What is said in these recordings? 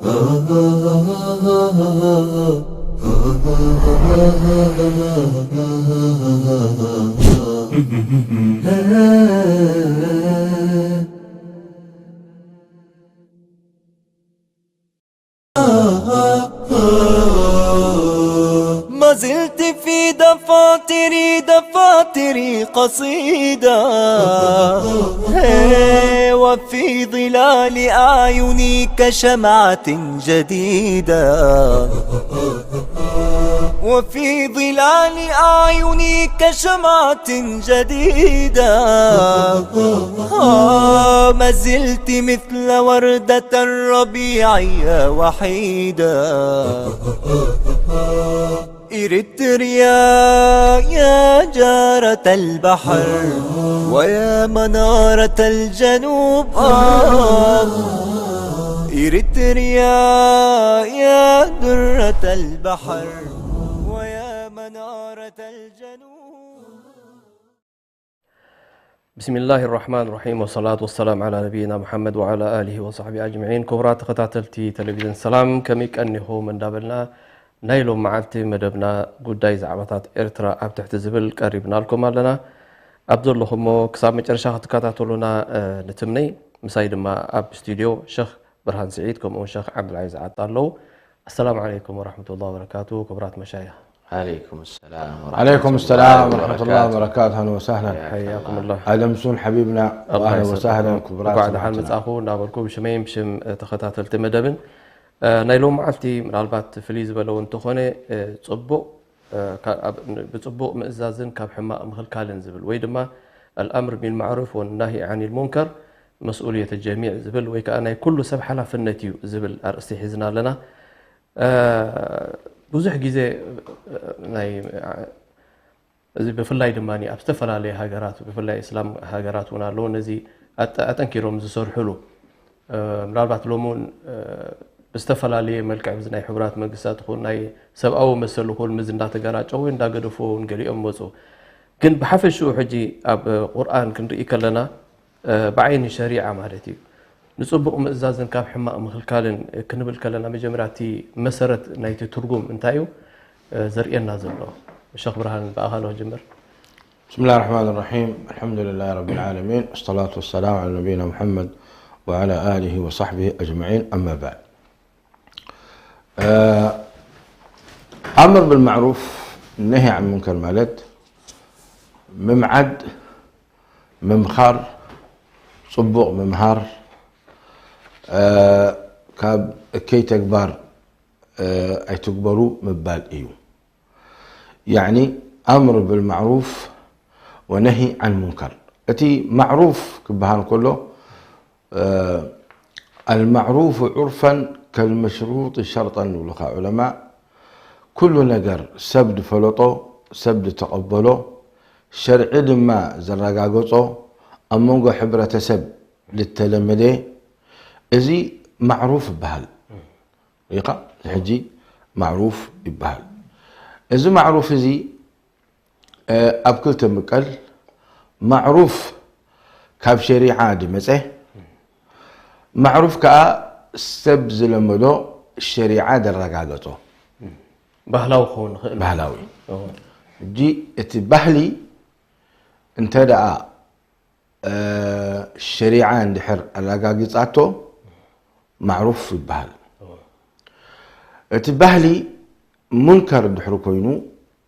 ما زلت في دفاتري قصيدة، وفي ظلال أعيني كشمعة جديدة، وفي ظلال أعيني كشمعة جديدة. ما زلت مثل وردة الربيع وحيدة. إريتريا يا جارة البحر ويا منارة الجنوب، إريتريا يا درة البحر ويا منارة الجنوب. بسم الله الرحمن الرحيم، والصلاة والسلام على نبينا محمد وعلى آله وصحبه أجمعين. كبرات تخطاتلتي تلفزيون سلام كميك أنه من دابلنا نايلو معلتي مدبنا قداي زعبتات إرترا أب تحت زبل قريبنا لكم لنا عبد الله خمو كساب مجرشا تكاتاتولنا نتمني مسايد ما أب استوديو شيخ برهان سعيدكم وشيخ عبد العزيز عطالو. السلام عليكم ورحمة الله وبركاته. كبرات مشايخ. عليكم السلام ورحمة الله وبركاته. أهلا وسهلا، حياكم الله. ألمسون حبيبنا وأهلا وسهلا. كبرات بعد حال متأخو نابلكم بشمين بشم تخطاتلت مدبن نايلوم معلتي من البات فليز بلو انتخوني تصبو بتصبو مئزازن كاب حماء مخل كالن زبل ويدما الأمر بالمعروف والنهي عن المنكر مسؤولية الجميع زبل ويكأنا كل سبح على فنتيو زبل أرستي حزنا لنا بوزح جزء ناي بفلاي دماني أبستفل عليه هاجرات بفلاي إسلام هاجرات ونالون نزي أتنكرهم زسور حلو من البات لومون استفل عليه ملك عبزنا حبرات مقصات خوناي سب أو مسلو كل مزنا تجارات أو إن داقدفون قلي أموزو كن بحفل شو حجي أب قرآن كن رئيك لنا بعين الشريعة مالتي نصبق مزازن كاب حماء مخل كالن كنبل كلنا مجمراتي مسرت نايتي ترجم انتايو زرقنا نازله الشيخ برهان بأهله جمر. بسم الله الرحمن الرحيم، الحمد لله رب العالمين، الصلاة والسلام على نبينا محمد وعلى آله وصحبه أجمعين. أما بعد، أمر بالمعروف النهي عن منكر مالت ممعد ممخر صبوق ممهر كاب كي تكبر أي تكبروا مبال إيو، يعني أمر بالمعروف ونهي عن منكر. أتي معروف كبهان كله المعروف عرفا كالمشروط شرطا ولقاء علماء كل نجر سبد فلطو سبد تقبله شرع ما زرقاقصو أمونغو حبرة سب للتلمدي إزي معروف بهال يقع الحجي معروف بهال إزي معروف إزي أبكلت مقل معروف كاب شريعة دمسه معروف كا سبز لمدو الشريعة درقاقته بهلاو خون بهلاوي جي اتبهلي انت دعا الشريعة عند حر الرقاقيته معروف بهل اتبهلي منكر دحر كوينو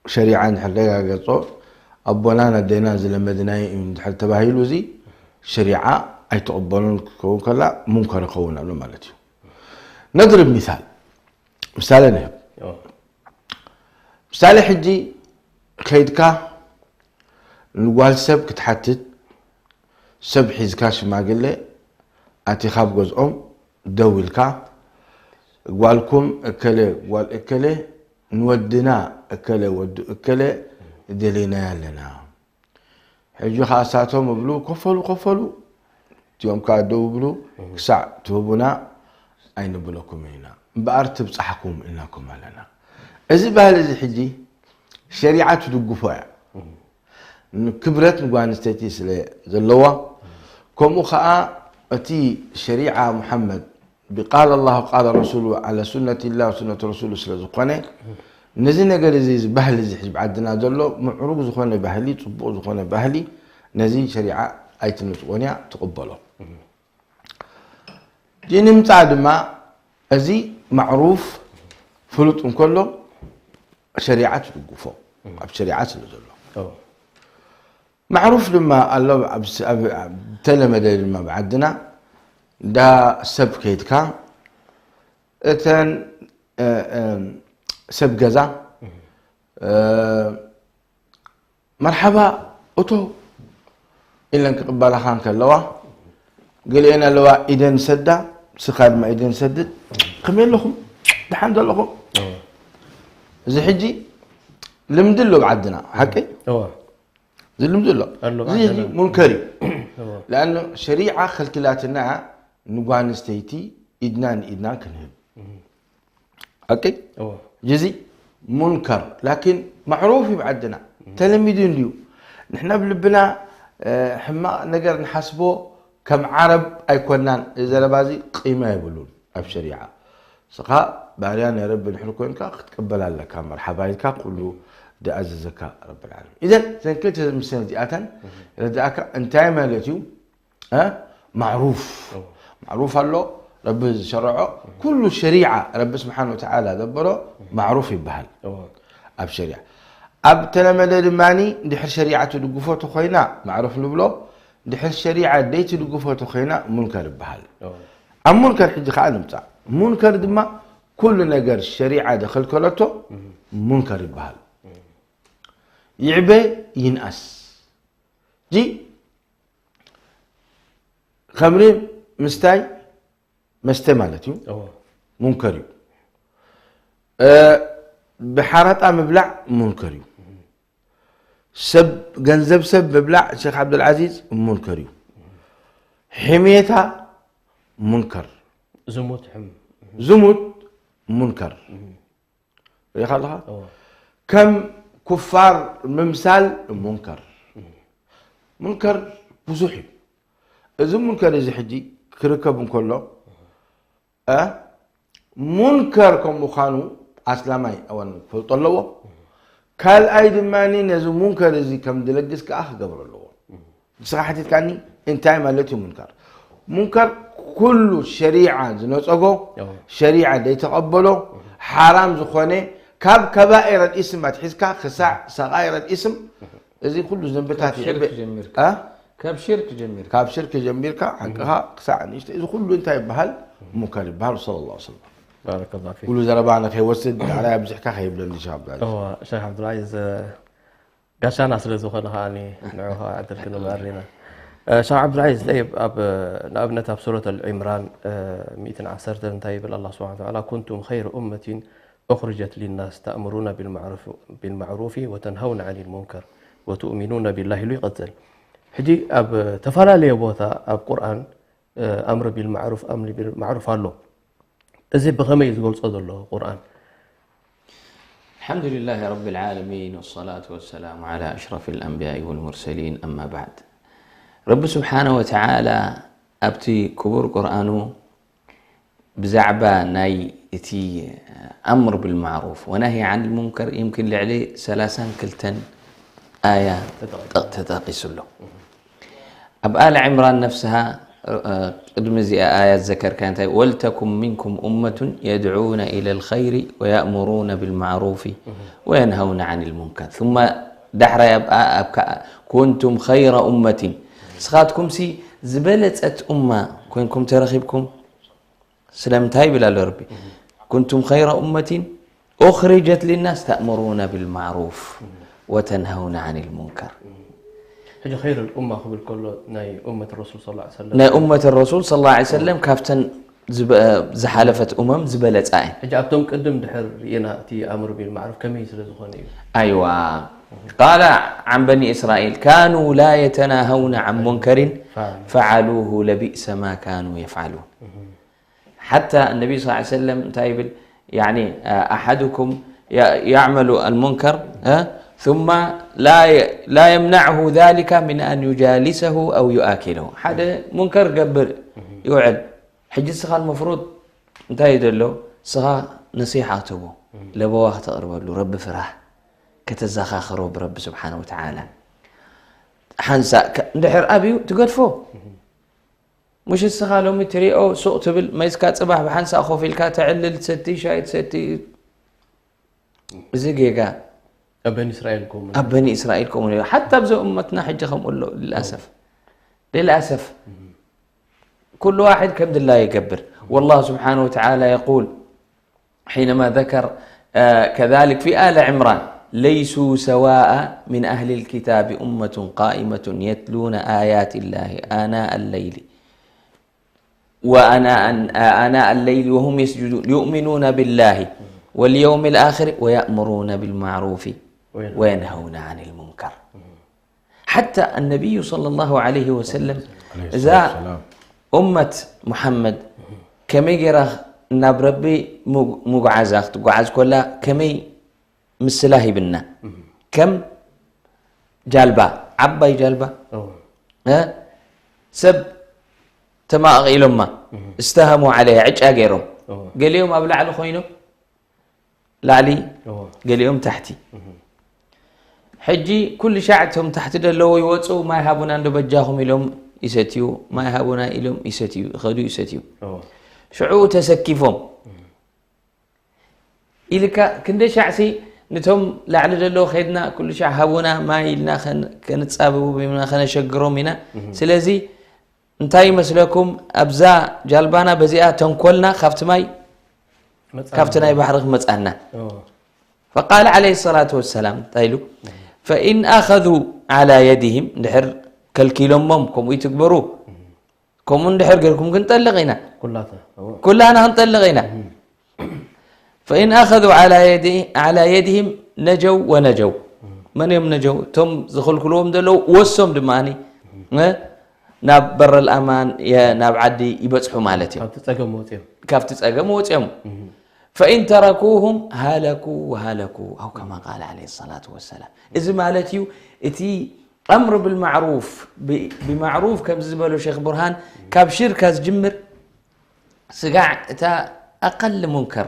شريعة عند حر الرقاقيته أبولانا دينازل المدناي عند حر تباهيلو زي شريعة أي تقبلون كون كلا منكر قونا له مالتي. نضرب مثال نهب مثال حجي كيدكا نقول سب كتحتت سب حزكاش ما قله أتي خاب جزء دولكا قالكم أكله قال أكله نودنا أكله ود أكله دلينا لنا حجي خاصاتهم بلو قفلوا تيوم كادو بلو ساعة توبنا أين بلوكم هنا بأرتب صحكم إنكم لنا إذا بهالذي حجي شريعة تدقفها كبرت نقول نستيتيس لزلوا كم أخاء أتي شريعة محمد بقال الله قال الرسول على سنة الله وسنة رسوله سلازقونه نزي نقل زي بهلي زي حزب عدنا دلو معروف زخونه بهلي صبو زخونه بهلي نزي شريعة أيت النسوانية تقبله جيني متعد ما أزي معروف فلوت كله شريعة تقفه أب شريعة اللي معروف لما الله تلمد لما بعدنا دا سب كيتكا اتن سب جزا مرحبا أتو إلا انك قبالة خانك اللوا قال أنا لوا إذن سدى سخاد ما إذن سدد خمين لكم الحمد لكم زي حجي لمدلو بعدنا حكي زي لمدلو زي منكري لأنه شريعة خلكلاتنا نقان استيتي إدنان كنهم أوكي جزي منكر لكن معروف بعدنا تلميذين ليو نحن بلبنا حما نقدر نحسبه كم عرب أي كنان إذا لبازي قيمة يقولون بشريعة سقاء باريان يا رب نحركون كا تقبل لك مرحبا لك قولوا دا عززك رب العالمين إذا كنت مثلا دياتن رداك انتهى مالتيو معروف الله رب شرعه كل الشريعة رب سبحانه وتعالى دبره معروف بهال أب شريعة أب تلمد الماني دحر شريعة دقفوت خينا معروف نبلو دحر شريعة ديت دقفوت خينا منكر بهال أم منكر حد خالد متاع منكر دما كل نجار الشريعة دخل كلته منكر بهال يعبي ينأس جي خمري مستاي مالتي منكريو بحارة مبلع منكريو سب جنزب سب مبلع شيخ عبد العزيز منكريو حميتها منكر زموت منكر يا خالها كم كفار ممثال منكر بزوحي إذا منكر إذا حجي كركب كله منكر كم بخانو أسلامي أو فلطلوا كال أيد ماني نزو منكر إذا كم دلجس كأخ قبل الله صراحة تكاني انتهى مالتي منكر كل شريعة زنوسقو شريعة دي تقبله حرام زخونة كبائر الاسم ما تحسكا خساع صغائر الاسم إذا كل ذنبتها كاب شرك جميركا حقها خساع نيشت إذا كله انتهى بهال منكر بهال صلى الله عليه وسلم بارك الله فيك كل زربانا خي وسد على بزحكا خي بلندي شاب شيخ عبد العزيز قاشان أصل زخونة هاني نعوها عدل كنا مارينا شيخ عبد العزيز ليب لأبنتها بسورة العمران 110 انتهي بالله سبحانه وتعالى كنتم خير أمة أخرجت للناس تأمرون بالمعروف وتنهون عن المنكر وتؤمنون بالله ليقتل حجي أب تفعل لي بوتا أب قرآن أمر بالمعروف الله إذا بخميز يقول صدر الله قرآن الحمد لله رب العالمين والصلاة والسلام على أشرف الأنبياء والمرسلين أما بعد رب سبحانه وتعالى أبتي كبر قرآنه بزعبة ناي إتي أمر بالمعروف ونهي عن المنكر يمكن لعليه 3 كلتن آية تتقيس له أبآل عمران نفسها قدم زي آيات ذكر كانت ولتكن منكم أمة يدعون إلى الخير ويأمرون بالمعروف وينهون عن المنكر ثم دحر أبقى كنتم خير أمة سخاتكم سي زبلت أمة كنكم ترخبكم سلامتاي بلا ربي كنتم خير أمة أخرجت للناس تأمرون بالمعروف وتنهون عن المنكر حاجة خير الأمة قبل كل ناي أمة الرسول صلى الله عليه وسلم ناي أمة الرسول صلى الله عليه وسلم كافتن زحالفت زبلت آين حاجة أبتم قدم دحر ينأتي أمر بالمعروف كم يسر زخاني أيوة قال عن بني إسرائيل كانوا لا يتناهون عن منكر فعلوه لبئس ما كانوا يفعلون حتى النبي صلى الله عليه وسلم تايبل يعني أحدكم يعمل المنكر ثم لا يمنعه ذلك من أن يجالسه أو يؤكله هذا منكر قبل يقعد حجز خال المفروض انتهى يدلو سغا نصيحة تبو لبواه تقربوا رب فرح كتزاخروا برب سبحانه وتعالى حنسا ندحر أبيو تقدفو مش السغا لو متريئو سوق تبل ما يسكات صباح بحنسا أخو في الكات تعلل تستي شاي تستي زيجيجا أبني إسرائيلكم أبني إسرائيلكم حتى بزو أمتنا حجهم قول له للأسف كل واحد كبد الله يكبر والله سبحانه وتعالى يقول حينما ذكر كذلك في آل عمران ليسوا سواء من أهل الكتاب أمة قائمة يتلون آيات الله آناء الليل وآناء الليل وهم يسجدون يؤمنون بالله واليوم الآخر ويأمرون بالمعروف وينهون عن المنكر حتى النبي صلى الله عليه وسلم إذا أمة محمد كمي جرى نبربي مقعزة تقعز كلها كمي مسلاهي بنا كم جالبة عباي جالبة سب تما أغيلهم ما استهموا عليه عج أجيرهم قال يوم أبلع على خوينه لعلي قال يوم تحتي حجي كل شاعتهم تحت دلو يوصوا ما يهابون عنده بجاهم اليوم يستيو ما يهابون اليوم يستيو خدوا يستيو شعو تسكيفهم إلك كند شعسي نتهم لعل دلو خيدنا كل شاع هابونا ما يلنا كنتصابوا بمنا خنا شجروا منا سلازي انتاي مسلكم أبزا جالبانا بزيئة تنقلنا خفت ماي كافتنا بحرق مصعنا فقال عليه الصلاة والسلام تايلو فإن أخذوا على يدهم دحر كالكيلومم كم يتكبروا كم دحر قالكم كنطلقينا كلنا هنطلقينا فإن أخذوا على يدهم نجوا ونجوا من يوم نجوا تم زخل كلهم دلو وسم دماني ناب بر الأمان يا ناب عدي يبصحوا مالتي كافت تسقم وتيم فإن تركوهم هلكوا وهلكوا أو كما قال عليه الصلاة والسلام إذا مالتيو إتي أمر بالمعروف بمعروف كم زبالو شيخ برهان كاب شركة جمر سقع تا أقل منكر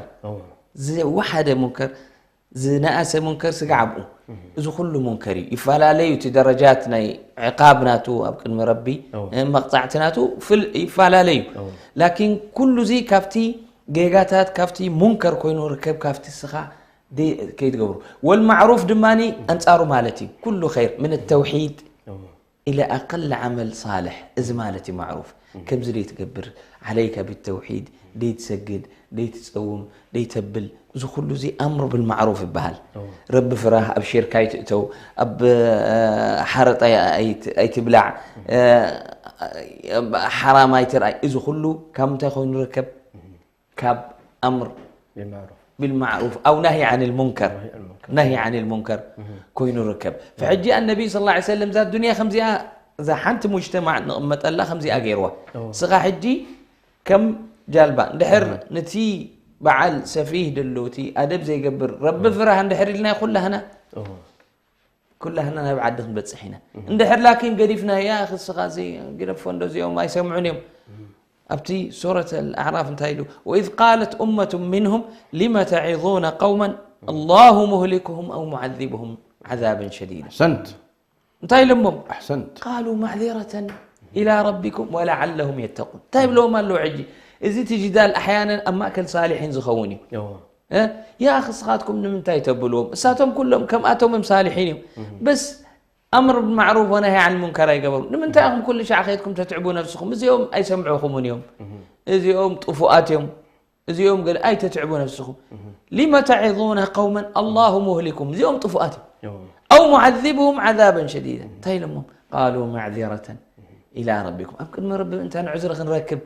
زي واحد منكر زي ناس منكر سقع أبو إذا كله منكري يفعل لي درجاتنا عقابناتو أبقى المربي مقطعتناتو يفعل لي لكن كل زي كافتي جيجاتات كافتي منكر كوينو ركب كافتي السخاء دي كيد قبرو والمعروف دماني أنصارو مالتي كله خير من التوحيد إلى أقل عمل صالح إذا مالتي معروف كم زي تقبر عليك بالتوحيد دي تسجد دي تصوم دي تبل زو كله زي أمر بالمعروف بهال رب فراه أبشير كاي تأتو أب حرط أي تبلع حرام أي ترى إذا كله كم تاخذ ركب كاب أمر بالمعروف أو نهي عن المنكر نهي عن المنكر كوين ركب فحجي النبي صلى الله عليه وسلم ذات الدنيا خمسة إذا حنت مجتمع نقمة الله خمسة أجيروا صغا حجي كم جالبا دحر نتي بعل سفيه دلوتي أدب زي قبر رب فرها ندحر لنا كلها هنا بعدهم بتصحينا ندحر لكن قريفنا يا أخي الصغا زي قرفون دوزي وما يسمعون يوم أبتي سورة الأعراف انتهيلو وإذ قالت أمة منهم لما تعظون قوما الله مهلكهم أو معذبهم عذابا شديدا أحسنت انتهيلهم أحسنت قالوا معذرة إلى ربكم ولعلهم يتقون طيب لو ما له عجي إذا تجدال أحيانا أما أكل صالحين زخوني يا أخي صغاتكم من تيتبلوهم ساتهم كلهم كم أتوا من صالحين بس أمر بالمعروف ونهي عن المنكر يقبلون لمن تأخذ كل شيء أخيتكم تتعبون نفسكم إذا يوم أي سمعوكم من يوم إذا يوم طفوات يوم إذا يوم قال أي تتعبون نفسكم لما تعظون قوما الله مهلكم إذا يوم طفوات أو معذبهم عذابا شديدا تيلمهم قالوا معذرة إلى ربكم أمكن من رب أنت عذر نركب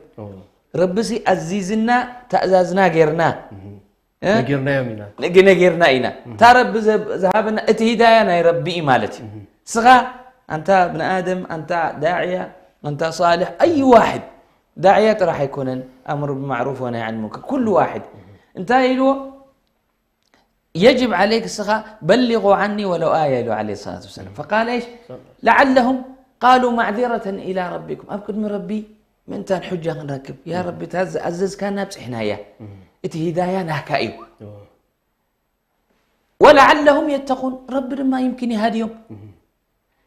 ربسي عزيزنا تأزازنا غيرنا نجيرنا إنا ترى ذهبنا اتهداينا يا ربي مالتي صغا أنت ابن آدم أنت داعية أنت صالح أي واحد داعية راح يكون أمر بالمعروف ونهي عن المنكر كل واحد أنت يجب عليك الصغا بلغوا عني ولو آية له عليه الصلاة والسلام فقال إيش لعلهم قالوا معذرة إلى ربكم أبكر من ربي من تان حجة نركب يا ربي تعزز كان نابس إحنا يا إتي هدايا نحكايو ولعلهم يتقون رب ما يمكن يهديهم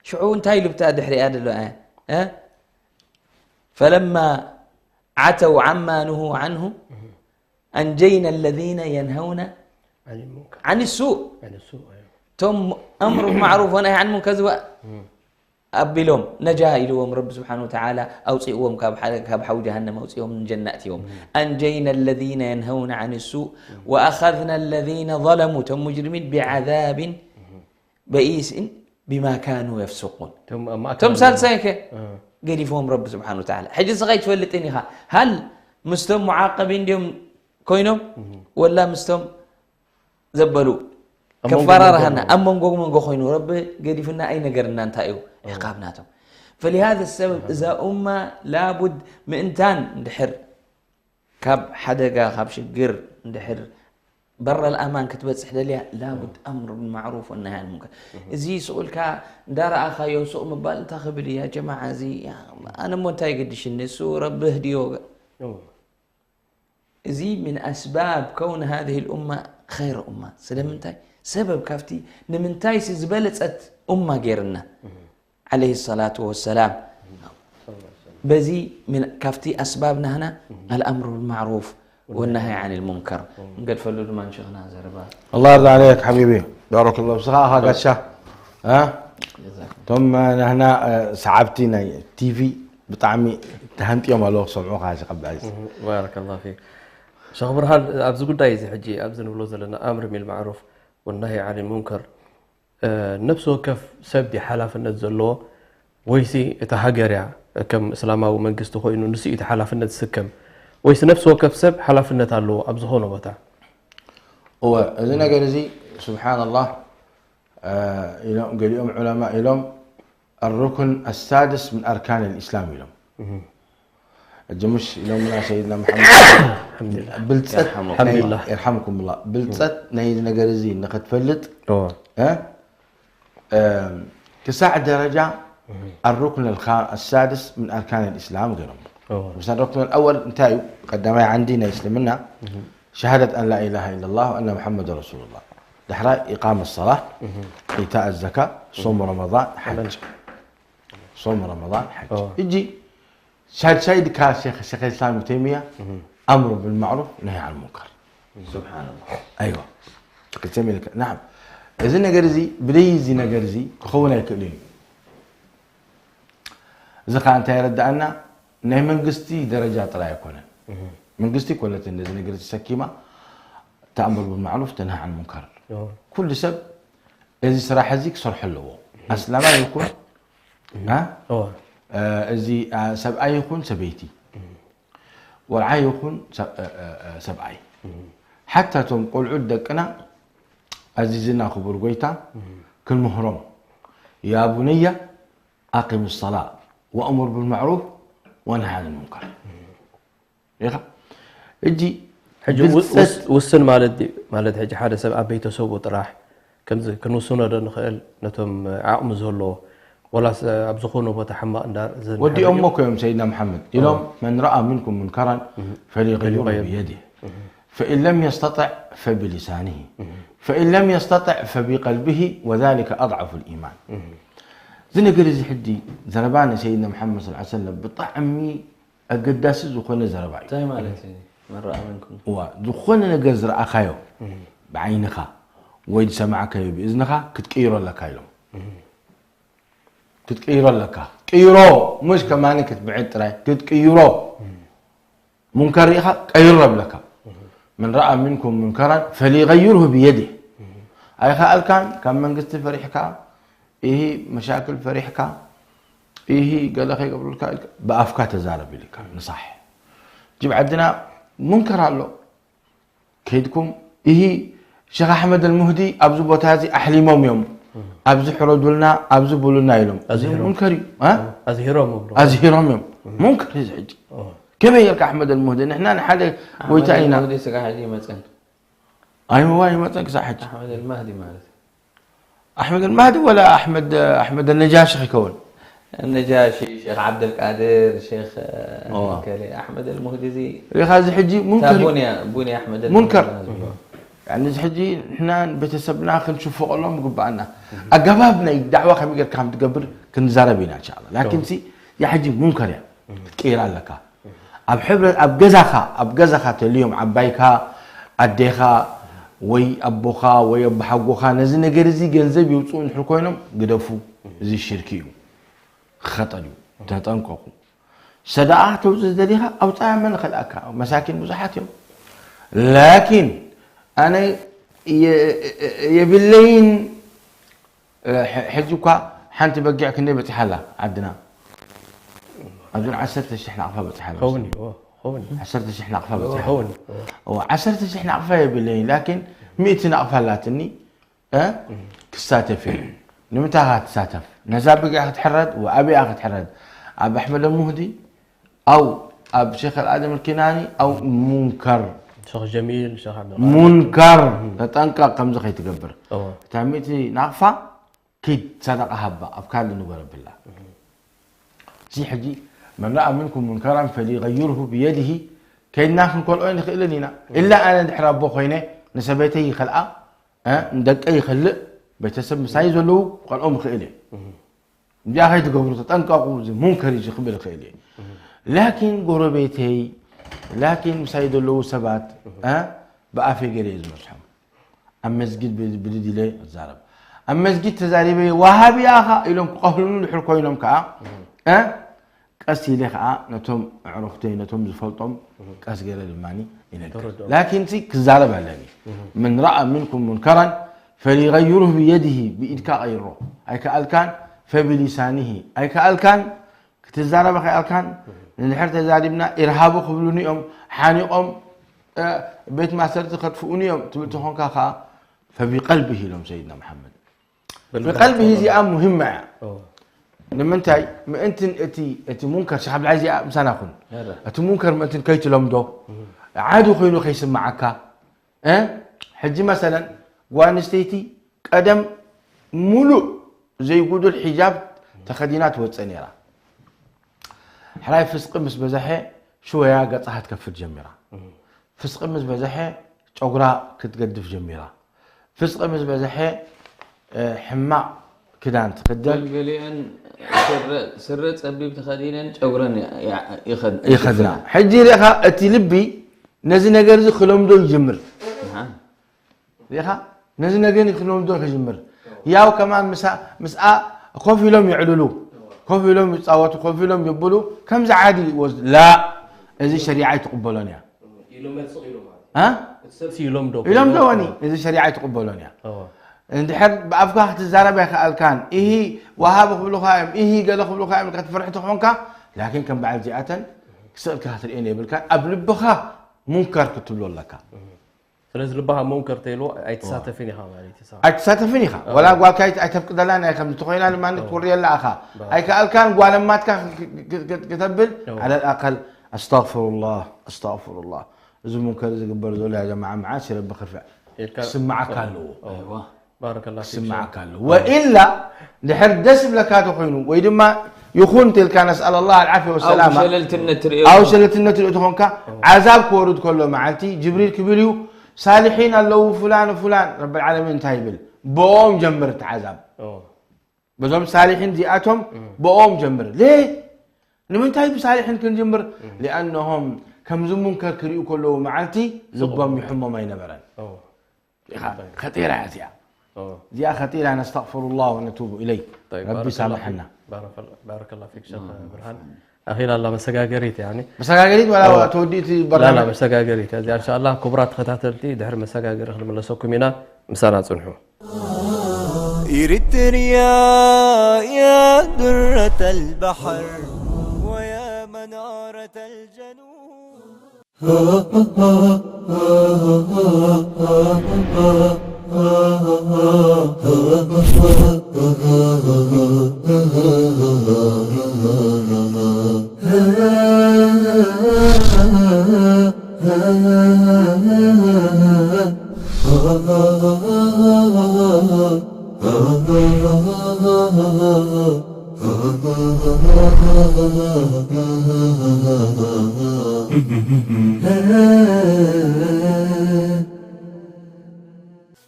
شعون تايلو بتاع دحري هذا الآن فلما عتوا عما نهوا عنه أنجينا الذين ينهون عن السوء تم أمر معروف ونهي عن منكر أبلهم نجا إلهم رب سبحانه وتعالى أوصيهم كابحو جهنم أوصيهم من جناتهم أنجينا الذين ينهون عن السوء وأخذنا الذين ظلموا تم مجرمين بعذاب بئيس بما كانوا يفسقون تم سالسيك قريفهم رب سبحانه وتعالى حجي صغير تولتني هل مستم معاقبين اليوم كوينهم ولا مستم زبلوا كفارارهنا أما من قوخينو رب قريفنا أي نقرنا انتايو عقابناتهم فلهذا السبب إذا أمة لابد مئنتان ندحر كاب حدقة كاب شقر ندحر برا الأمان كتبت سحدة ليها لابد أمر بالمعروف والنهي عن المنكر زي سؤالك دار أخا يوسوء مبال انتخب لي يا جماعة زي أنا مونتاي قديش النسو ربه ديوغ زي من أسباب كون هذه الأمة خير أمة سلمنتاي سبب كافتي نمنتاي سيزبلت أمة غيرنا عليه الصلاة والسلام بزي من كافتي أسبابنا هنا الأمر بالمعروف والنهي عن المنكر قد فلول ما نشغنا زربات الله يرضى عليك حبيبي بارك الله بصراحة قدشة ثم هنا سعبتنا تي في بطعمي تهنت يوم الله سمعوك هذا قبل عايز بارك الله فيك شيخ برهان أبز قداي زي حجي أبز نقول لنا أمر بالمعروف والنهي عن المنكر نفسه كف سبدي حلاف النزلوا ويسي يتهاجر كم إسلامه ومنجسته هو إنه نسي يتحلاف النزسكم ويسي نفسه كف سب حلاف النتالو أبزهونه بتاع هو إذن قال سبحان الله قال يوم علماء لهم الركن السادس من أركان الإسلام لهم الجمش لهم من سيدنا محمد الحمد لله بلتت الحمد لله يرحمكم الله بلتت نهيد نجارزي نقد فلت كساع درجة الركن السادس من أركان الإسلام غيرهم بس الركن الأول انتهى قدما عندنا يسلمنا شهادة أن لا إله إلا الله وأن محمد رسول الله دحرا إقام الصلاة إيتاء الزكاة صوم رمضان حج صوم رمضان حج يجي شاهد كشيخ الإسلام ابن تيمية أمر بالمعروف نهي عن المنكر سبحان الله أيوة كتمي نعم إذا نجرزي بليزي نجرزي كخونا يكلين إذا كان تيرد أن نه من قستي درجات لا يكون من قستي كلها إذا نجرزي سكيمة تأمر بالمعروف تنهى عن المنكر كل سب إذا صراحة زيك صرح له أسلم يكون ها إذا سبعي يكون سبيتي والعي يكون سبعي حتى تنقل عدك أنا عزيزنا خبر قويتا كل مهرم يا بني أقم الصلاة وأمر بالمعروف وانهى عن المنكر يلا اجي حج وسن مالد حج حدا سبع بيته سوق طراح كنو سنة نخيل نتم عقم زهلو ولا أبزخونه بتحمى اندار ودي أمك يا سيدنا محمد اليوم من رأى منكم منكرا فليغيره بيده فإن لم يستطع فبلسانه فإن لم يستطع فبقلبه وذلك أضعف الإيمان زين قريز حدي زربان سيدنا محمد صلى الله عليه وسلم بطعمي القداس زخون زرباي زي ما قلت من رأى منكم وزخون نجزر أخايو بعينك ويد سمعك بإذنك كتكير لك يوم كتكير لك كيرو مش كمان كتبعد تراي كتكيرو منكر قيرب لك من رأى منكم منكرا فليغيره بيده أي خال كان من قست فريحك إيه مشاكل فريحك إيه قال لك قبل الكائل بأفكار تزارب لك نصح جيب عندنا منكر له كيدكم إيه شيخ أحمد المهدي أبزو بوتازي أحليمهم يوم أبزو حردولنا أبزو بولنا يوم منكري أزهرهم يوم منكر يزعج كيف يلك أحمد المهدي نحن حدا ويتعينا المهدي سكاحدي مثلا أيوة واي مثلا كساحج أحمد المهدي مالت أحمد المهدي ولا أحمد النجاشي يكون النجاشي، شيخ عبد القادر، شيخ أحمد المهدزي. هذا حجي منكر. بوني أحمد منكر. يعني حجي إحنا بتسبنا خلينا نشوف الله مقبلنا. أجابنا الدعوة خم يقدر كم تقبل كنزاربينا إن شاء الله. لكن سي يا حجي منكر يا. كير لك. أبجزخا اليوم عبايكا أديخا وي أبوخا وي أبحقوخا نزل نجرزي جنزب يوصون حكوينهم قدفوا زي الشركيو خطروا تتنققوا صداقة توزز دليها أو تعمل خلقها مساكن مزحاتهم. لكن أنا يبلين حجوكا حنت بقع كني بتحلا عدنا عسرت شحن عقفة بتحلا خوني عسرت شحن عقفة بتحلا وعسرت شحن عقفة يبلين لكن 100 عقفة لاتني كساتف نمتى هتساتف نزاب بقع تحرد وأبي أخذ حرد أب أحمد المهدي أو أب شيخ الآدم الكناني أو منكر شيخ جميل شيخ عبد منكر تتنقى كم زخي تقبر تعميتي نعفة كيد صدق هبة أفكار لنقول بالله زي حجي من رأى منكم منكرا فليغيره بيده كي ناكل كل أين خلنا إلا أنا نحرب بخينه نسبته خلقة ندق أي خلق بيتسب مسايز له قال أم خيله جاء هاي تقبر تتنقى منكر يجي قبل خيله لكن قربيتي لكن مسايد له سبات بقى في جريز مرحم أما مسجد بدي لي الزارب أما مسجد تزاربي وهابي آخا إلهم قهلون الحركوينهم كا قاسي لك نتوم عرفتين نتوم زفلتهم قاس غير الماني لكن سي كزارب علاني من رأى منكم منكرا فليغيره بيده بإيدك غيره أي كالكان فبلسانه أي كالكان كتزارب كالكان نحر تزاربنا إرهابه قبلوني حانقهم بيت ما سرت خطفوني يوم تبتهون كاخا فبقلبه لهم سيدنا محمد بقلبه زي مهمة لما انت منكر شيخ عبد العزيز مسانا اخون انت منكر ما انت كيت لهم دو عادوا خينو خيس معك حجي مثلا وانستيتي قدم ملو زي يقولوا الحجاب تخدينات وتصنيرا حراي فسق مس بزحه شويه قطعه تكفر جميره فسق مس بزحه ጨጉራ ክትገድፍ ጀሚራ ፍስቅ ምስ በዝሐ ሕማቅ ክዳን ትክደን ገሊአን ስረ ፀቢብ ተኸዲነን ጨጉረን ይኸድና ሕጂ ሪኻ እቲ ልቢ ነዚ ነገር እዚ ክለምዶ ይጅምር ሪኻ ነዚ ነገር ክለምዶ ይጅምር ያው ከማን ምስኣ ኮፍ ኢሎም ይዕልሉ ኮፍ ኢሎም ይፃወቱ ኮፍ ኢሎም ይብሉ ከምዚ ዓዲ ወዝ ላ እዚ ሸሪዓ ይትቕበሎን እያ إلهم دواني إذا شريعة يتقبلون يا اندحر بأفكار تزارب يا خالكان إيه وهاب خبلو خائم إيه قال خبلو خائم كانت فرحته حونكا لكن كان بعد جاءة سألك هاتر إني بالكان قبل بخا منكر كتبلو لك فلازم لبها منكر تيلو أي تساتفيني خا أي تساتفيني خا ولا قال كاي أتفق دلنا يا خم تخيلنا لما نتوري الله أخا أي خالكان قال ما تك كتبل على الأقل أستغفر الله إذا منكر إذا قبر ذولا يا جماعة معاشر بخرفع سمعك له أيوة بارك الله فيك سمعك له وإلا نحر دسم لكاتو خينو وإذا ما يخون تلك نسأل الله العافية والسلامة أو شلت النتر أتخونك عذاب كورد كله معلتي جبريل كبيريو صالحين الله فلان وفلان رب العالمين تايبل بوم جمرت عذاب بزوم صالحين دياتهم بوم جمر ليه؟ لمن تايب صالحين كن جمر لأنهم كم زمون كريو كله معلتي زبام يحمى ما ينبرن خطيرة هذه دي خطيرة نستغفر الله ونتوب إليه طيب ربي سامحنا بارك الله فيك شيخ برهان أخيرا الله مسجاجريت يعني مسجاجريت ولا توديتي برنامج لا مسجاجريت هذه إن شاء الله كبرات خطاتلتي دهر مسجاجر خلنا لسوكم هنا مسانا صنحو إريتريا يا درة البحر ويا منارة الجنوب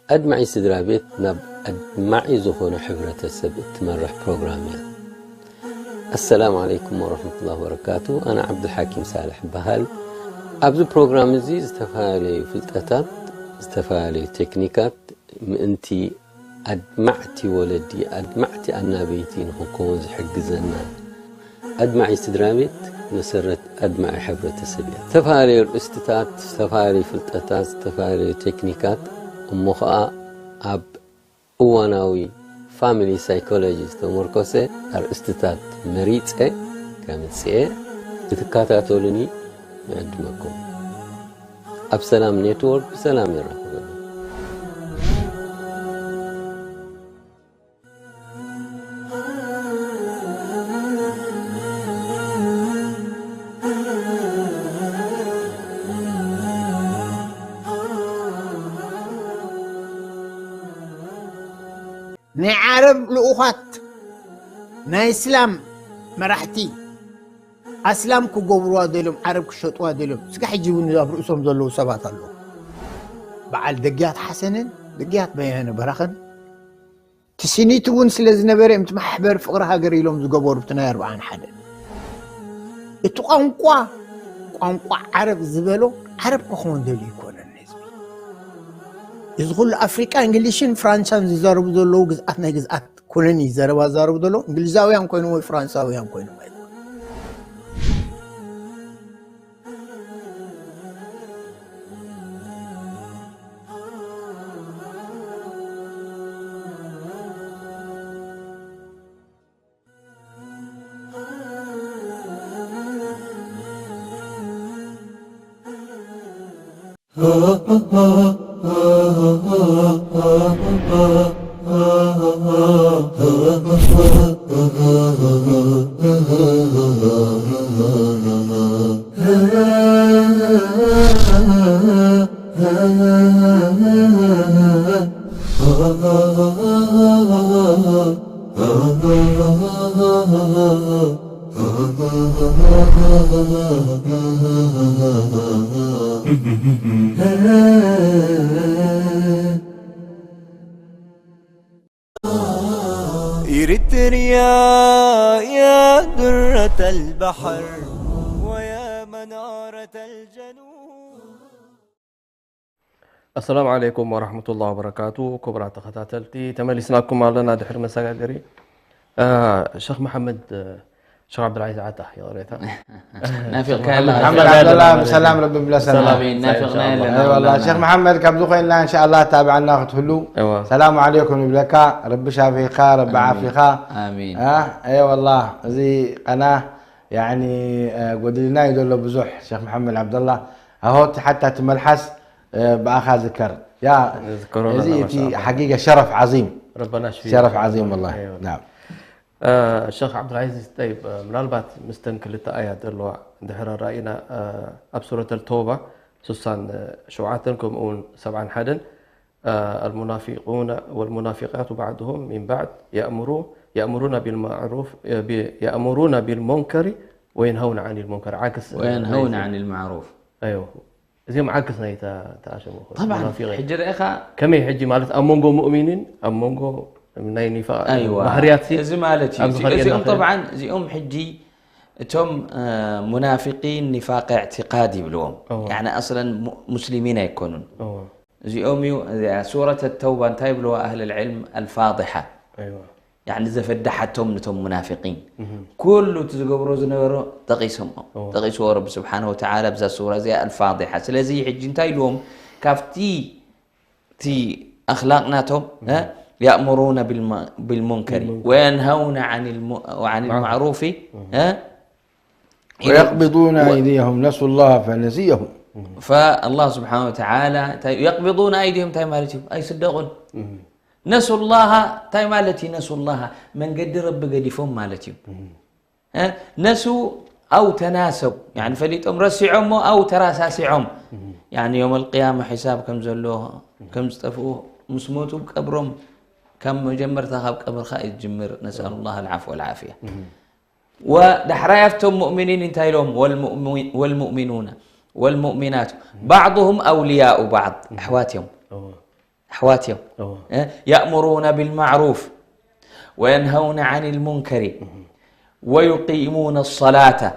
أدمعي سدرا بيت نب أدمعي زخون حبرة السبت تمرح بروغرامي. السلام عليكم ورحمة الله وبركاته. أنا عبد الحكيم صالح بهال. أبدو بروغرام زي استفالي فلتاتات استفالي تكنيكات أنتي أدمعتي ولدي أدمعتي أنا بيتي نحكون حق زنا أدمعي سدرا بيت نسرت أدمعي حبرة السبت استفالي الاستتات استفالي فلتاتات استفالي تكنيكات مخا أب أواناوي فاميلي سايكولوجيست ومركوسة أرستات مريضة كامل سيء تتكاتاتولني يقدمكم أب سلام نيتورك سلام يراكم نعرب لأخوات نا إسلام مرحتي أسلام كو قبروا دلهم عرب كشطوا دلهم سكح يجيبون نذاب رؤسهم ظلوا سبات الله بعد دقيات حسنين دقيات بيان برخن تسيني تقول سلزنا بريم تمحبر فقرها قريلهم زقبور بتناير وعن حدا اتقوا قنقوا عرب زبلو عرب كخون دلي يكون يزغل أفريقيا إنجليشين فرنسا زارب دلو جزءاتنا جزءات كلني زارب دلو إنجليزاوي هم كونوا فرنساوي هم كونوا إريتريا يا درة البحر ويا منارة الجنوب. السلام عليكم ورحمة الله وبركاته. كبرى تخطاتلتي تملسناكم على دحر مساجري شيخ محمد شيخ عبد العزيز عطا يا ريت نافق محمد عبد الله سلام ربي بلا سلام نافقنا اي والله شيخ محمد كبدو خينا ان شاء الله تابعنا خذلو السلام عليكم بلك رب شافيخا رب عافيخا امين اي والله زي انا يعني قدرنا يدل بزح شيخ محمد عبد الله اهو حتى تملحس باخا ذكر يا زي حقيقه شرف عظيم ربنا يشفيك شرف عظيم والله نعم الشيخ عبد العزيز طيب من البات مستنكل آيات الله دحر رأينا أبسورة التوبة سوسان شوعاتكم أون 7 حدا المنافقون والمنافقات بعضهم من بعد يأمرون بالمعروف يأمرون بالمنكر وينهون عن المنكر عكس وينهون عن المعروف أيوه زي ما عكسنا يتعاشموا طبعا حجر إخا كم يحجي مالت أمونجو مؤمنين أمونجو من نفاق ايوه بحرياتي زمالتي زيهم طبعا زيهم حجي توم منافقين نفاق اعتقادي بلوم يعني اصلا مسلمين يكونون زيهم سوره التوبه انتهي بلو اهل العلم الفاضحه ايوه يعني اذا فدحتهم نتم منافقين كل تزغبروا زنبرو تقيسهم تقيسوا رب سبحانه وتعالى بذا سوره زي الفاضحه سلازي حجي انتهي لهم كافتي تي اخلاقناتهم يأمرون بالمنكر وينهون عن المعروف ويقبضون أيديهم نسوا الله فنسيهم فالله سبحانه وتعالى يقبضون أيديهم تاي مالتهم أي صدقون نسوا الله تاي مالتي نسوا الله من قد رب قديفهم مالتهم نسوا أو تناسوا يعني فليتهم رسعهم أو تراساسعهم يعني يوم القيامة حساب كم زلوها كم استفوه مسموتوا بقبرهم كم مجمر تخاب قبر خائز جمر نسأل الله العفو والعافية ودحرايفتهم مؤمنين انتهي لهم والمؤمنون والمؤمنات بعضهم أولياء بعض أحواتهم يأمرون بالمعروف وينهون عن المنكر ويقيمون الصلاة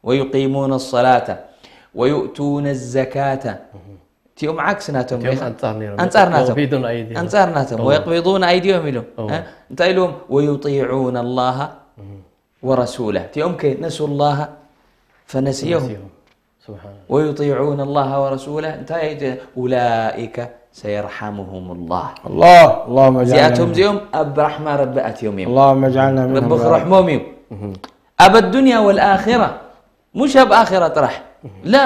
ويقيمون الصلاة ويؤتون الزكاة تيوم عكسناتهم أنصارناتهم ويقبضون أيديهم لهم انتهي لهم ويطيعون الله ورسوله تيوم كي نسوا الله فنسيهم ويطيعون الله ورسوله انتهي أولئك سيرحمهم الله اللهم اجعلنا زياتهم زيهم أب رحمة ربأتهم يوم اللهم اجعلنا منهم رب رحمهم يوم أب الدنيا والآخرة مش أب آخرة طرح لا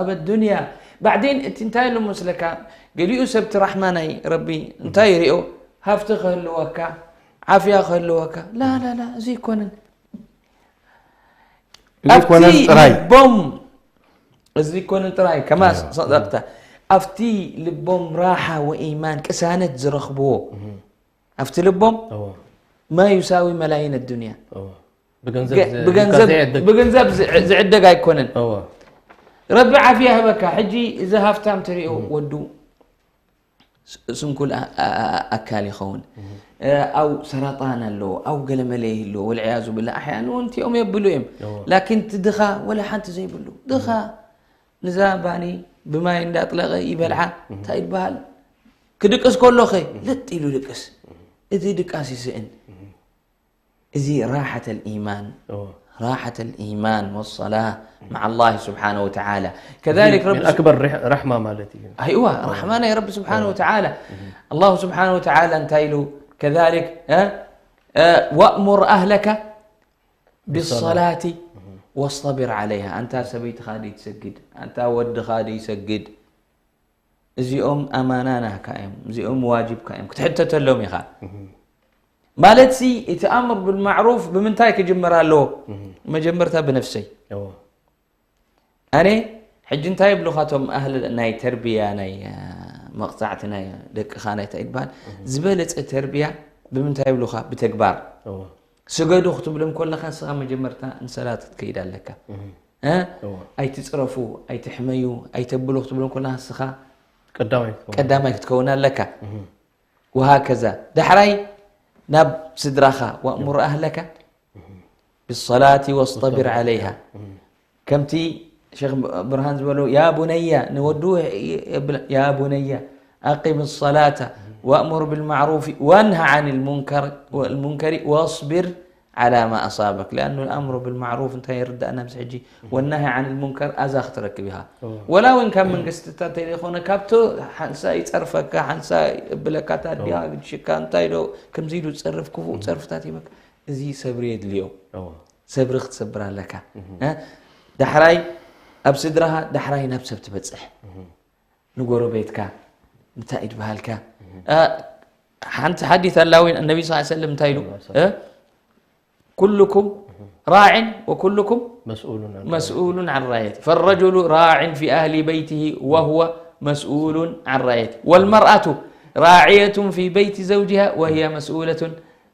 أب الدنيا بعدين تنتهي لهم مسلكا قال يوسف رحماني ربي انتهي رئو هفتخ اللوكا عافية خلوكا لا زي كونن أفتي لبهم زي كونن تراي كما صدقت أفتي لبهم راحة وإيمان كسانة زرخبوه أفتي لبهم ما يساوي ملايين الدنيا بجنزب زعدة جاي كونن ربي عافية هبكا حجي إذا هفتام تريئو ودو سنكل أكالي خون أو سرطان له أو قلم عليه له والعياذ بالله أحيانا وانت يوم يبلوهم لكن تدخا ولا حد زي بلو دخا نزاباني بما يندات لغي يبلعه تايد بهال كدقس كله خي لا تيلو دقس إذا دقاسي سئن إذا راحة الإيمان راحة الإيمان والصلاة مع الله سبحانه وتعالى كذلك رب أكبر رحمة مالتي أيوة رحمنا يا رب سبحانه وتعالى الله سبحانه وتعالى انتايلو كذلك وأمر أهلك بالصلاة واصطبر عليها أنت سبيت خادي تسجد أنت ود خادي يسجد زي أمانانا كائم زي واجب كائم كنت حتى تلوم يخا مالتي يتأمر بالمعروف بمنتايك جمرها له ما جمرتها بنفسي أنا حج انتاي بلغتهم أهل ناي تربية ناي مقطعتنا دك خانة تايبان زبالة التربية بمنتاي بلغة بتكبار سجدوا اختب لهم كل خاصة ما جمرتها انسلات تكيدا لك أي تصرفوا أي تحميوا أي تبلوا اختب لهم كل خاصة قدامك تكونا لك وهكذا دحراي نب سدرخا وأمر أهلك بالصلاة واصطبر عليها كمتي شيخ برهان زبلو يا بني نودوه يا بني أقم الصلاة وأمر بالمعروف وانهى عن المنكر واصبر على ما أصابك لأنه الأمر بالمعروف انت يرد أنا مسحجي والنهي عن المنكر أزاخترك بها ولا وإن كان من قستات يخونا كابتو حنسا يتصرفك حنسا بلكاتات بها شكان تايلو كم زيدو تصرف كفو تصرفتاتي بك زي سبريد اليوم سبر اختصبرها لك دحراي أبصدرها دحراي نفسها بتبتصح نقول بيتك متأيد بهالك حنت حديث الله النبي صلى الله عليه وسلم تايلو كلكم راع وكلكم مسؤول عن رعيته فالرجل راع في أهل بيته وهو مسؤول عن رعيته والمرأة راعية في بيت زوجها وهي مسؤولة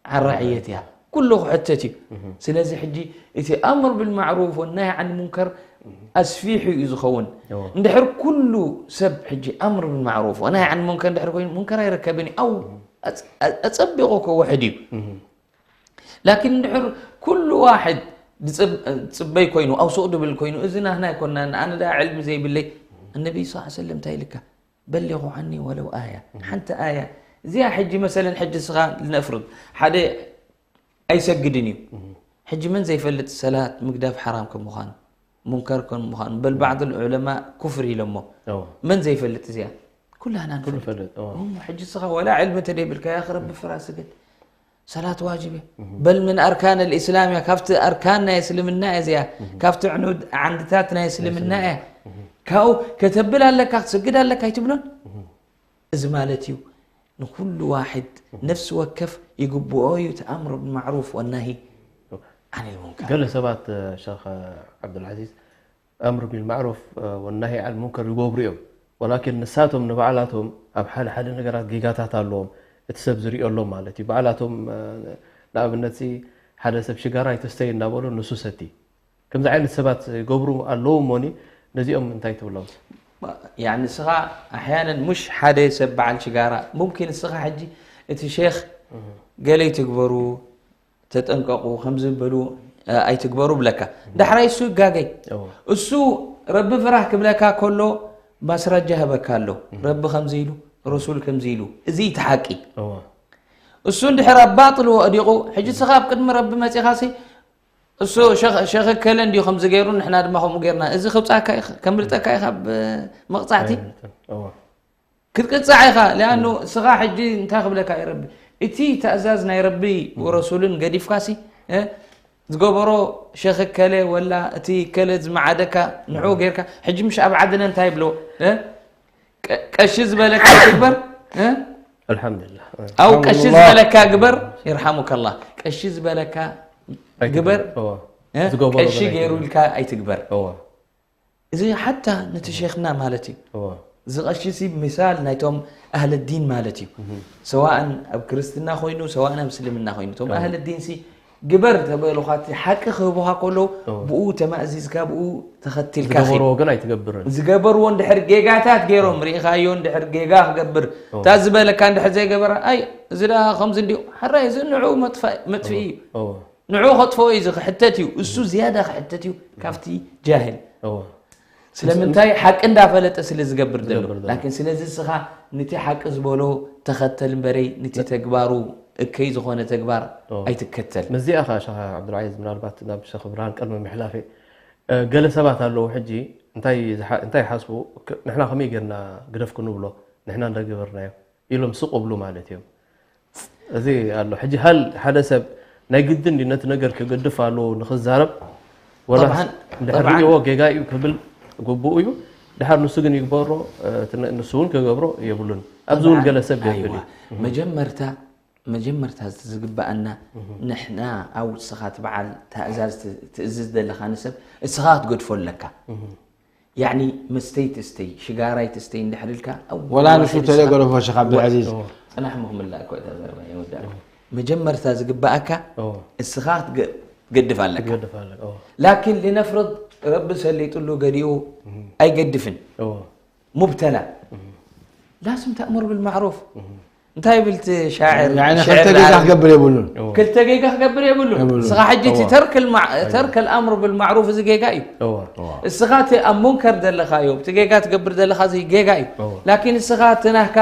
عن رعيتها كله حتتي سلازي حجي إذا أمر بالمعروف والنهي عن المنكر أسفيح يزخون ندحر كل سب حجي أمر بالمعروف ونهي عن المنكر ندحر منكر يركبني أو أتصبغك وحدي لكن ندحر كل واحد تصبي كوينو أو سؤد بالكوينو إذن هنا كنا أنا دا علم زي باللي النبي صلى الله عليه وسلم تايلك بلغوا عني ولو آية حتى آية زي حجي مثلا حج صغار لنفرض حدا أي سجدني حجي من زي فلت الصلاة مقداف حرامكم مخان منكركم مخان بل بعض العلماء كفري لهم من زي فلت زياد كلها أنا كل فلت هم حج صغار ولا علم تدي بالك يا أخي رب فراسك صلاة واجبة بل من أركان الإسلام كافت أركاننا يسلمنا زيا كافت عنود عندتاتنا يسلمنا كاو كتب لك تسجد لك يتبلون إزمالتيو كل واحد نفس وكف يقبوا يتأمر بالمعروف والنهي عن المنكر قال سبات شيخ عبد العزيز أمر بالمعروف والنهي عن المنكر يقبريهم ولكن نساتهم نبعلاتهم أبحال حال نقرات جيجاتات اللهم تسبزري الله مالتي بعلاتهم نابنتي حدا سب شجارة يتستي نابولو نسوستي كم زعل السبات قبرو اللو موني نزيهم انتي تولوز يعني الصغا احيانا مش حدا يسب على الشجاره ممكن الصغا حجي انت شيخ قال لي تكبروا تتنققوا خمس بلو اي تكبروا بلكا دحرا يسو غاغي السو رب فرح كبلكا كله مسرجه بكالو رب خمزيلو رسول كمزيلو ازي تحقي السو دحرا باطل واديقو حجي صغاب قدم رب مصي خاصي السو شيخ كلن دي خمس غيرون احنا دماهم غيرنا اذا خبصاك كملتك يخب مقطعتي كتقطعيخا لانه صغا حجي انت خبلك يا ربي اتي تازازنا يا ربي ورسولن قديف كاسي زغبرو شيخ كله ولا اتي كلز معدك نعو غيرك حجي مش ابعدنا انت يبلو قشز بالك تكبر الحمد لله او قشز بالك كبر يرحمك الله قشز بالك قبر قشي غيرو لك اي تكبر اذا حتى نتشيخنا مالتي زغشيسي مثال نايتهم اهل الدين مالتي سواء اب كريستنا خوينو سواء مسلمنا خوينو توم اهل الدين سي قبر تبلو خاطي حق خبوها كله بو تمازيز كابو تختل كافي زغبرو غن اي تقبرن زغبر وند حرجيغاتات غيروم ريخايو وند حرجيغا غبر تازبل كان دح زي غبر اي زدا خمس ديو حراي زنعو مطفي نعو خطفو اذا حتتيو اسو زياده حتتيو كافتي جاهل سلمنتاي حق اندافلت سلازغبر دلو لكن سلازي سخا نتي حق زبولو تختل بري نتي تغبارو اكي زخونه تغبار اي تكتل مزي اخا شيخ عبد العزيز من البات ناب شيخ برهان قلم محلافي جلسات الله حجي انتي حاسبو نحنا خمي غيرنا غدفكم نبلو نحنا ندغبرنا يلوم سقوا بلو مالتيهم زي قالوا حجي هل حدث ناي قدن دي نت نغر كغدفالو نخزارب ولا طبعا هو جيجا يقبل غبويو دحر نسغن يغبرو نسون كغبرو يبلون ابزون جلسه بيبلي مجمرتا تزغبانا نحنا او سخات بعل تازاز تازز دلخا نسب سخات قدفول لك يعني مستي شجاراي تستي ندحللك او ولا نشوف تلقوا شيخ عبد العزيز انا رحمهم الله كويس يا وداع مجمرتا زغباك السخات قدف لك لكن لنفرض رب سليط له قريو اي قدفن مبتلى لازم تأمر بالمعروف انت قلت شاعر يعني حتى دقيقه قبل يقولون كل دقيقه قبل يقولون صراحه جيتي ترك الامر بالمعروف زي دقيقه السخات ام منكر دلخايو دقيقه تقبر دلخا زي دقيقه لكن السخات هناك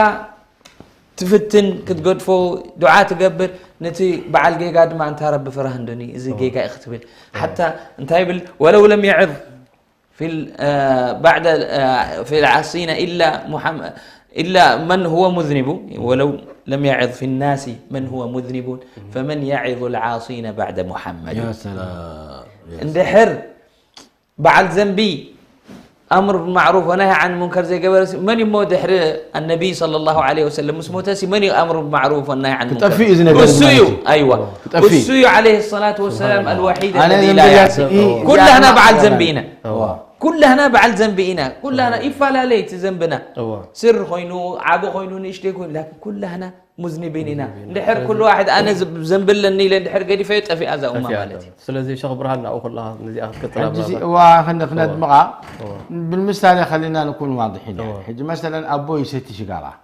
تفتن كتقدفو دعاء تقبر نتي بعل دقيقه ما انت رب فرح اندني زي دقيقه اختبل حتى انت يبل ولو لم يعظ في بعد في العاصين إلا من هو مذنب ولو لم يعظ في الناس من هو مذنب فمن يعظ العاصين بعد محمد يا سلام اندحر بعد ذنبي أمر بالمعروف ونهي عن المنكر زي قبل من يموت دحر النبي صلى الله عليه وسلم اسمه تاسي من أمر بالمعروف والنهي عن المنكر والسيو أيوة والسيو عليه الصلاة والسلام الوحيد الذي لا يعصي كلنا بعد ذنبينا كلنا بعد ذنبينا كلنا إفلا ليت ذنبنا سر خوينو عابو خوينو نشتكون لكن كلنا مذنبيننا ندحر كل واحد انا ذنب لني لندحر قدي فيت في اذى امه مالتي سلازي شيخ برهان او كلها نزي كطلب وخلنا دمقه بالمثال خلينا نكون واضحين حج مثلا ابوي ست شقاره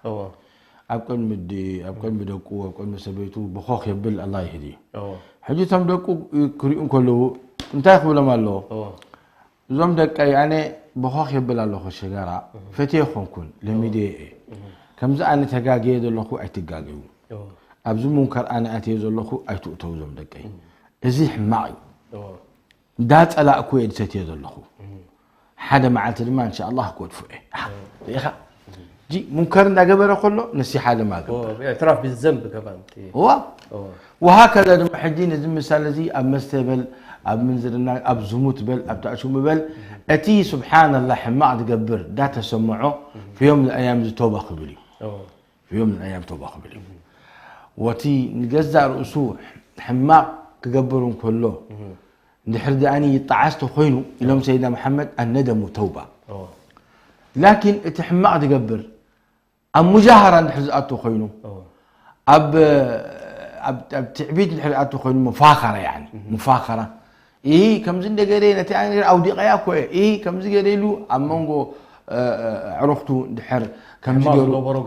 ابكن مدي ابكن بدقو ابكن مسبيتو بخوخ يبل الله يهدي حجتهم دقو كريون كله انت يقبل مالو زوم دق يعني بخوخ يبل الله شقاره فتيخون كن لميدي كم زعل تجاجي دلخو أتجاجيو أبزو منكر أنا أتيز دلخو أتوتوزم دقي إزيح معي دات على أكويد ستيز دلخو حدا مع تلمان إن شاء الله كود فوقه يا جي منكر نجبر كله نسي حدا ما قبل اعتراف بالذنب كمان هو وهكذا لما حجين زي مثال زي أب مستقبل أب منزلنا أب زموت بل أب تعشوم بل أتي سبحان الله حماق تجبر دا تسمعه في يوم من الأيام توبة قبلي في يوم من الأيام توبة قبلي وتي نجزع رؤسوه حماق تجبرون كله نحرد أني يطعست خينه يوم سيدنا محمد الندم توبة لكن تحماق تجبر أم مجاهرة نحرز أتو خينه اب تعبيد الحلقات تكون مفاخره يعني مفاخره كم زين دغري نتي انغير او دي قيا كو كم زي غريلو امونغو عرفتو دحر كم زي غبرو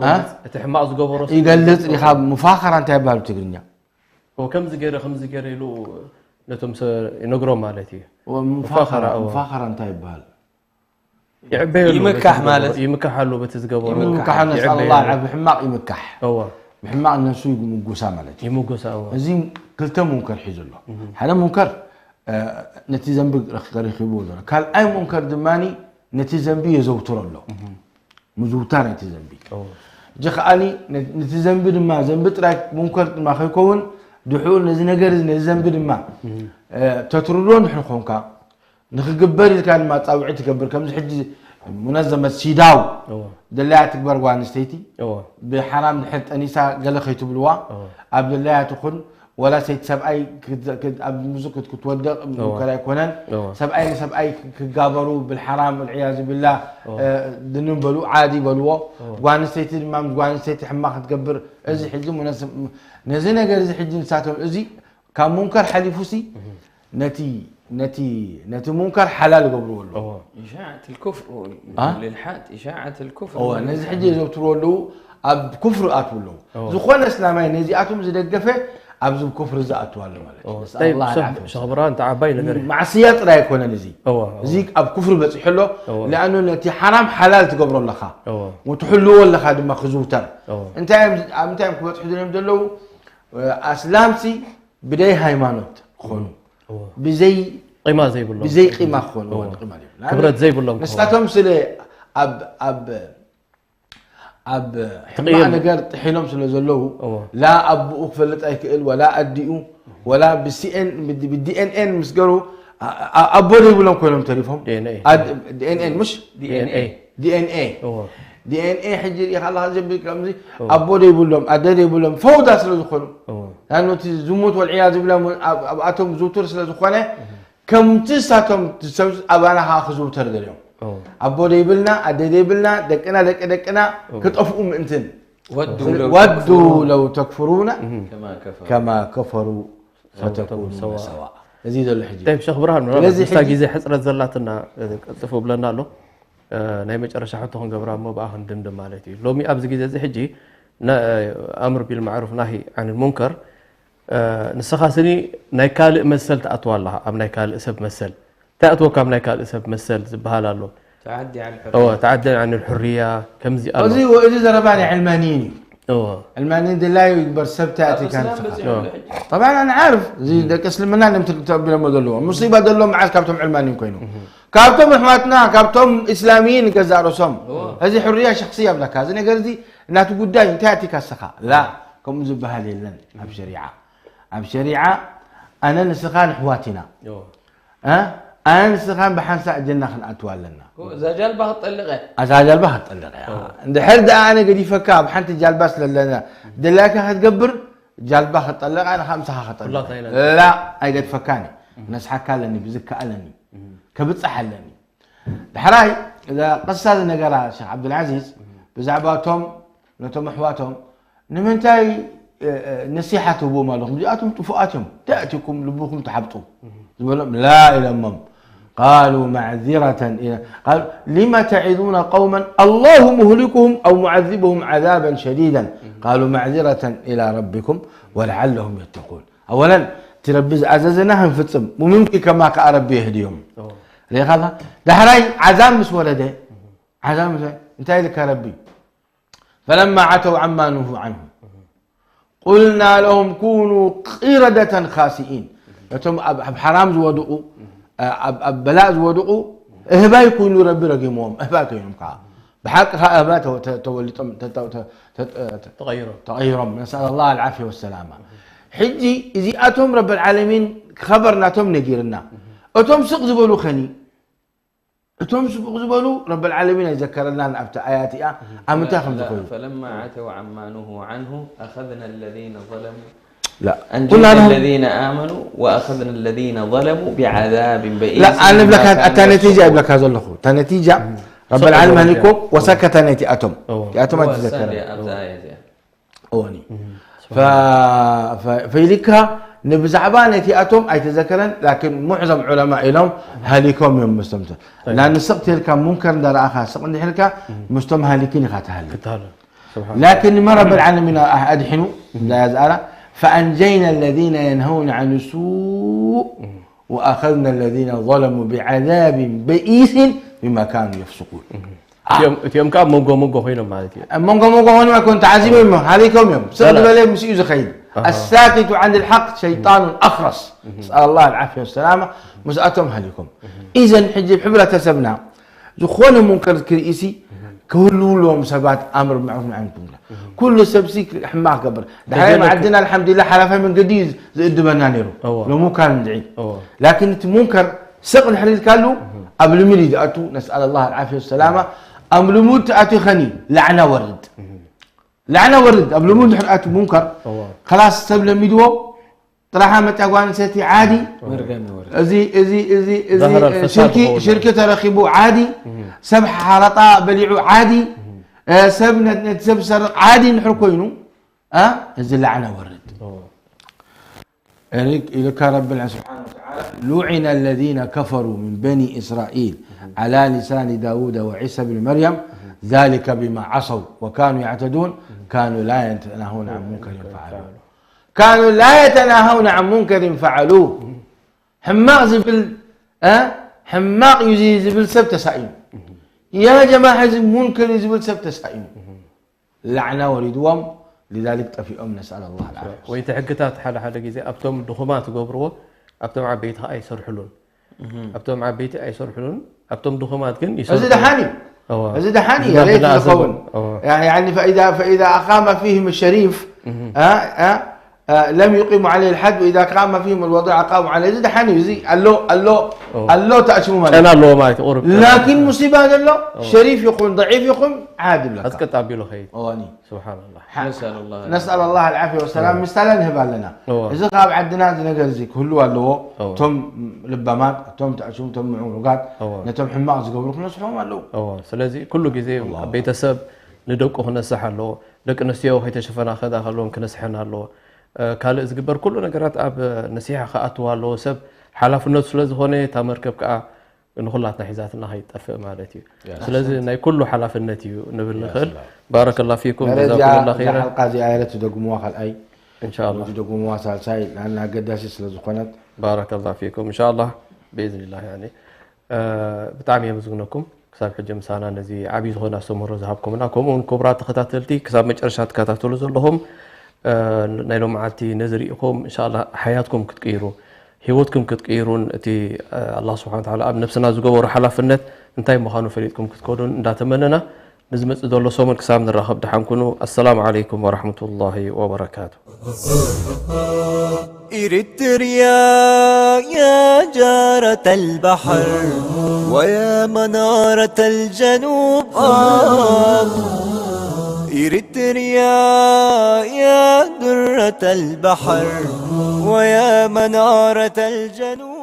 تحماق زغبرو يغلص يخاب مفاخره انت يبالو تغرينيا هو كم زي غريلو نتم ينغرو مالتي مفاخره انت يبال يمكح مالت يمكح له بتزغبرو يمكح نسال الله العافيه حماق يمكح هو بحماق نسو يمغوسا مالتي يمغوسا زين كلتا منكر حيزلو حنا منكر نتي ذنب رخيبو له قال اي منكر دماني نتي ذنبي يزوتر له مزوتار نتي ذنبي جخاني نتي ذنب دما ذنب تراك منكر ما خيكون دحول نزي نجر نزي ذنب دما تترلون حنكونكا نخجبر كان ما طاوعي تكبر كم حجي منظمه سيداو دلها تكبر وانستيتي بحرام نحط انيسا قال خيتو بلوا عبد الله تكون ولا سيد سبعي كد اب مزك كتودق مكر يكونن سبعي كجابروا بالحرام والعياذ بالله دنم بلو عادي بلو وانستيت امام وانستيت حماق تكبر ازي حجي مناسب نزي نجر ازي حجي نساتهم ازي كان منكر حليفوسي نتي منكر حلال قبلوا له اشاعه الكفر للحاد اشاعه الكفر هو نزي حجي زوتروا له اب كفر اتوا له زخون اسلامي نزي اتم زدقفه ابزو كفر زاتوا له مالك الله يعافيك شغبران تعباي نغير معصيات لا يكون نزي زيك اب كفر بصح له لانه نتي حرام حلال تقبروا لخا وتحلوا لخا دما خزوتر انت كبتحدوا لهم دلو اسلامسي بداي هايمانوت خونو بزي قيمه زي بالله بزي قيمه خونو قيمه كبرت زي بالله نساتهم سله اب حما نجر تحيلهم سله زلو لا اب اخفلت ايكل ولا اديو ولا بالسي ان بالدي ان ان مسقروا ابوري بلهم كلهم تعرفهم دي ان ان مش دي ان اي حجر يا الله جنب كمزي ابوري بلهم ادري بلهم فوضى سله زخونوا لانه تزموت والعياذ بالله اباتهم زوتر سله زخونه كم تساتهم تسوس ابانا هاخذوا تردلهم ابوري بلنا ادري بلنا دقنا كطفوا انتن ودوا لو تكفرون كما كفروا فتكونون سواء يزيد الحجه طيب شيخ برهان مستاجي زي حصرت زلاتنا قصفوا بلنا له ناي مጨረሻ حتون غبرامو باهن دمدم مالتي لومي ابز غيزه زي حجي امر بالمعروف نهي عن المنكر نسخاسني ناي كال مسل تاتوالها ام ناي كال اسب مسل تاتو كم ناي كال اسب مسل زبهالالو تعدي عن الحريه تعدي عن الحريه كمزي ازي واذا زرباني علمانيين علمانيين لا يكبر سبتاتي كان طبعا انا عارف زي دك اسلمنا لم تقبل مدلوا مصيبه دلوا مع كابتم علمانيين كانوا كابتم رحمتنا كابتم اسلاميين كذا رسم هذه حريه شخصيه بلك هذا نقر دي ناتو قداي انتاتي كسخه لا كم زبها ليلن اب شريعه انا نسخان حواتنا انا نسخان بحنسا الجنه خن اتوالنا اذا جلبها طلقه عند حرد انا قد يفكا بحنت جالباس لنا دلاك هتقبر جالبها طلق انا خمسه هطلق لا اي قد فكاني ناس حكى لني بزكى لني كبصح لني دحراي اذا قصه النقرا شيخ عبد العزيز بزعباتهم نتم حواتهم نمنتاي نصيحه بو مالهم جاءتهم طفؤاتهم تاتيكم لبوكم تحبطوا لا الى امم قالوا معذره الى قال لما تعظون قوما الله مهلكهم او معذبهم عذابا شديدا قالوا معذره الى ربكم ولعلهم يتقون اولا تربز عززنا هنفصم وممكن كما كربي يهديهم ليه هذا دحراي عذاب مس ولده عذاب انتهى لك ربي فلما عتوا عما نهوا عنه قلنا لهم كونوا قردة خاسئين يتم بحرام زودقوا بلاء زودقوا اهبا يكونوا ربي رقيمهم اهبا كينهم كا بحق اهبا تولي تغيرهم نسال الله العافيه والسلامه حجي اذا اتهم رب العالمين خبرناتهم نجيرنا اتهم سق زبلوا خني اتهم سق زبلوا رب العالمين يذكر لنا ابت اياتي امتاخم ذكروا فلما عتوا عما نهوا عنه اخذنا الذين ظلموا لا انجينا الذين امنوا واخذنا الذين ظلموا بعذاب بئيس لا انا بلك النتيجه بلك هذا الاخو النتيجه رب العالمين هلكم وسكت نتي اتم يا اتم تذكر أواني فيلكها نبزعبان يتياتهم أي تذكرن لكن معظم علماء لهم هاليكم يوم مستمتع لأن السقط هلك منكر دار آخر سقط هلك مستم هالكين خاتهل لكن ما رب العالمين أدحنوا لا يزال فأنجينا الذين ينهون عن السوء وأخذنا الذين ظلموا بعذاب بئيس بما كانوا يفسقون تيوم كاب مونغو هنا مالتي مونغو هنا كنت عازمين عليكم يوم سأل بالله مسيء زخيد الساكت عن الحق شيطان أخرس نسأل الله العافية والسلامة مسأتهم عليكم إذا حجب حبلة تسبنا زخون منكر كرئيسي كل لهم سبات أمر معروف عنكم كل سبسيك حماق قبر دحين عندنا الحمد لله حلفة من قديز زد بنانيرو لو مو كان ندعي لكن منكر سقل حرير كالو قبل مليد أتو نسأل الله العافية والسلامة قبل موت أتو خني لعنة ورد لعنة ورد قبل موت أتو منكر خلاص سبل ميدو طرحها متعوان سيتي عادي ازي شركة ترخيبو عادي سبح حرطاء بليعو عادي سبنا نتسبسر عادي نحركوينو ازي لعنة ورد إلى رب العالمين سبحانه وتعالى لعن الذين كفروا من بني إسرائيل على لسان داود وعيسى بن مريم ذلك بما عصوا وكانوا يعتدون كانوا لا يتناهون عن منكر فعلوه كانوا لا يتناهون عن منكر فعلوه حماق زبل حماق يزي زبل سبت سائم يا جماعة منكر زبل سبت سائم لعنة وردوم لذلك في نسأل الله العافية ويتحققات حالة جزء أبتم دخمات جبروه أبتم عبيتها أي سرحلون أبتم عبيتي أي سرحلون أبتم دخمات كن يسرحلون أزيد حاني أزيد حاني يا ريت يقول يعني فإذا أقام فيهم الشريف لم يقيموا عليه الحد وإذا قام فيهم الوضع قاموا عليه زد حاني يزي الله تأشموا مالك أنا الله مالك لكن مصيبة هذا الله شريف يقوم ضعيف يقوم عادل لك أسكت عبيله خير أواني سبحان الله نسأل الله العافية والسلام مثلا نهب لنا إذا قاب عندنا نقدر زيك كله الله تم لبامات تم تأشم تم معونقات نتم حماق زقبرك نصحهم الله سلازي كله جزء بيتسب ندوق هنا سحر له لكن نسيو هيت شفنا خذا خلون كنسحنا له كال إزجبر كله نقرأت أب نصيحة خاطوا له سب حلف الناس سلز هون تمركب كأ نخلاتنا حزاتنا هاي تفق مالتي سلز ناي كله حلف النتي نبل الخير بارك الله فيكم جزاكم الله خيرا الحلقة دي آية تدقوا مواخل أي إن شاء الله تدقوا مواصل سعيد لأنها قداش سلز قنات بارك الله فيكم إن شاء الله بإذن الله يعني بتعمي مزقناكم كسب حجة مسانا نزي عبيد هنا سمر ذهبكم منكم ونكبرات خطاتلتي كسب مجرشات كاتاتولز لهم نايلو معتي نزريكم إن شاء الله حياتكم كتغيروا هيوتكم كتغيرون تي الله سبحانه وتعالى اب نفسنا زغبر حلافنت انتي مخانو فريدكم كتكودون انداتمننا نزمت دولو سومن كسام نراخب دحانكونو السلام عليكم ورحمة الله وبركاته إريتريا يا جارة البحر ويا منارة الجنوب إريتريا يا درة البحر ويا منارة الجنوب